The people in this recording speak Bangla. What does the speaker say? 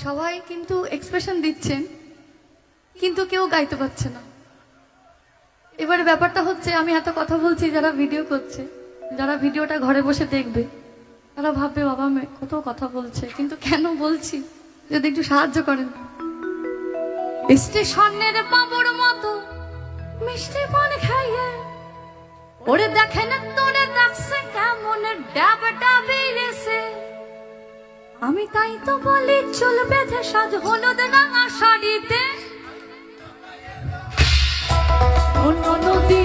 সবাই কিন্তু এক্সপ্রেশন দিচ্ছেন, কিন্তু কেউ গাইতে পারছে না। এবারে ব্যাপারটা হচ্ছে, আমি এত কথা বলছি, যারা ভিডিও করছে, যারা ভিডিওটা ঘরে বসে দেখবে, তারা ভাববে বাবা মেয়ে কত কথা বলছে, কিন্তু কেন বলছি যদি একটু সাহায্য করেন। স্টেশনের বাবুর মতো মিষ্টি পান খাইয়ে ওরে দেখেন তোরে ডাকছে কেমন ডাবটা বেড়েছে। আমি তাই তো বলি চুল বেঁধে সাজ হলুদ রাঙা শাড়িতে অন্য নদী